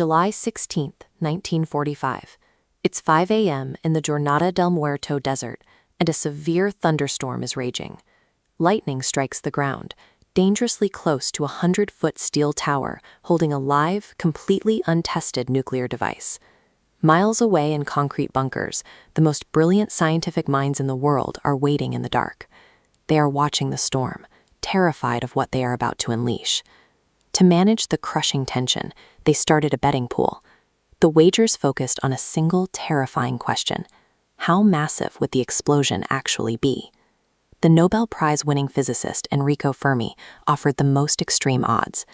July 16, 1945. It's 5 a.m. in the Jornada del Muerto desert, and a severe thunderstorm is raging. Lightning strikes the ground, dangerously close to a 100-foot steel tower holding a live, completely untested nuclear device. Miles away in concrete bunkers, the most brilliant scientific minds in the world are waiting in the dark. They are watching the storm, terrified of what they are about to unleash. To manage the crushing tension, they started a betting pool. The wagers focused on a single terrifying question: how massive would the explosion actually be? The Nobel Prize-winning physicist Enrico Fermi offered the most extreme odds.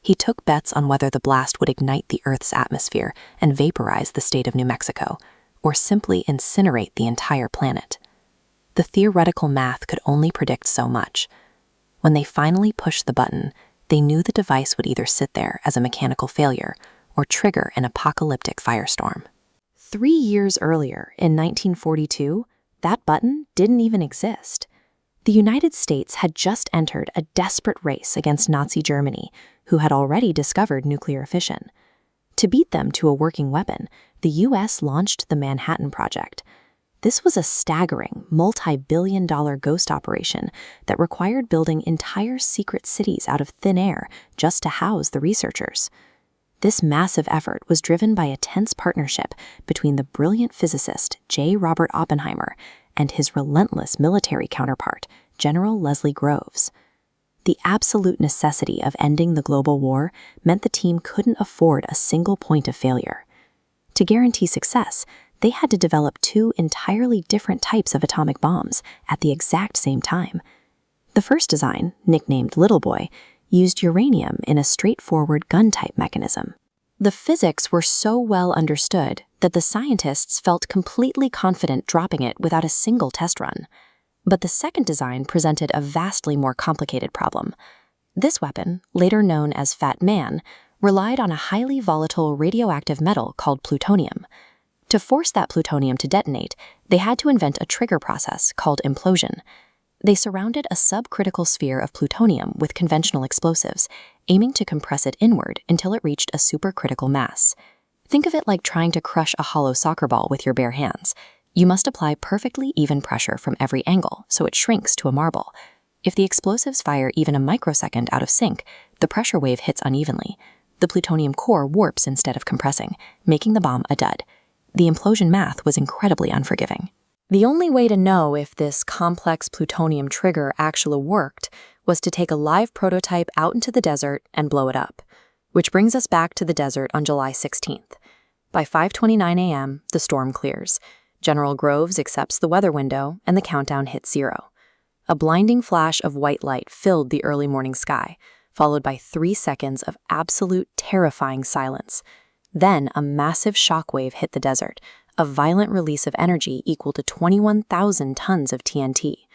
He took bets on whether the blast would ignite the Earth's atmosphere and vaporize the state of New Mexico, or simply incinerate the entire planet. The theoretical math could only predict so much. When they finally pushed the button, they knew the device would either sit there as a mechanical failure or trigger an apocalyptic firestorm. 3 years earlier, in 1942, that button didn't even exist. The United States had just entered a desperate race against Nazi Germany, who had already discovered nuclear fission. To beat them to a working weapon, the U.S. launched the Manhattan Project. This was a staggering, multi-billion-dollar ghost operation that required building entire secret cities out of thin air just to house the researchers. This massive effort was driven by a tense partnership between the brilliant physicist J. Robert Oppenheimer and his relentless military counterpart, General Leslie Groves. The absolute necessity of ending the global war meant the team couldn't afford a single point of failure. To guarantee success, they had to develop 2 entirely different types of atomic bombs at the exact same time. The first design, nicknamed Little Boy, used uranium in a straightforward gun-type mechanism. The physics were so well understood that the scientists felt completely confident dropping it without a single test run. But the second design presented a vastly more complicated problem. This weapon, later known as Fat Man, relied on a highly volatile radioactive metal called plutonium. To force that plutonium to detonate, they had to invent a trigger process called implosion. They surrounded a subcritical sphere of plutonium with conventional explosives, aiming to compress it inward until it reached a supercritical mass. Think of it like trying to crush a hollow soccer ball with your bare hands. You must apply perfectly even pressure from every angle so it shrinks to a marble. If the explosives fire even a microsecond out of sync, the pressure wave hits unevenly. The plutonium core warps instead of compressing, making the bomb a dud. The implosion math was incredibly unforgiving. The only way to know if this complex plutonium trigger actually worked was to take a live prototype out into the desert and blow it up. Which brings us back to the desert on July 16th. By 5:29 a.m., the storm clears. General Groves accepts the weather window, and the countdown hits 0. A blinding flash of white light filled the early morning sky, followed by 3 seconds of absolute terrifying silence. Then a massive shockwave hit the desert, a violent release of energy equal to 21,000 tons of TNT.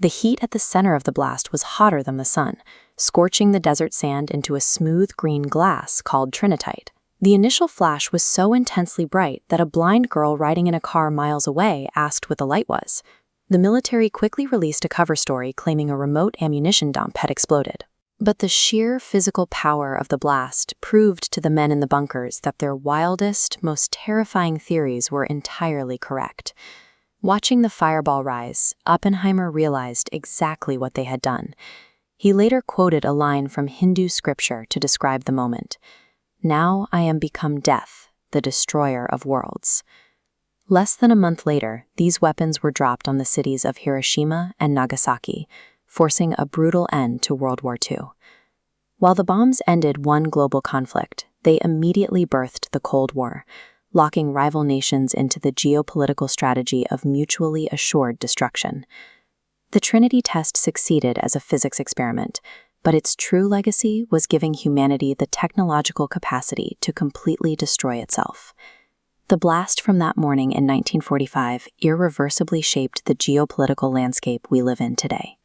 The heat at the center of the blast was hotter than the sun, scorching the desert sand into a smooth green glass called trinitite. The initial flash was so intensely bright that a blind girl riding in a car miles away asked what the light was. The military quickly released a cover story claiming a remote ammunition dump had exploded. But the sheer physical power of the blast proved to the men in the bunkers that their wildest, most terrifying theories were entirely correct. Watching the fireball rise, Oppenheimer realized exactly what they had done. He later quoted a line from Hindu scripture to describe the moment. "Now I am become death, the destroyer of worlds." Less than a month later, these weapons were dropped on the cities of Hiroshima and Nagasaki, forcing a brutal end to World War II. While the bombs ended one global conflict, they immediately birthed the Cold War, locking rival nations into the geopolitical strategy of mutually assured destruction. The Trinity Test succeeded as a physics experiment, but its true legacy was giving humanity the technological capacity to completely destroy itself. The blast from that morning in 1945 irreversibly shaped the geopolitical landscape we live in today.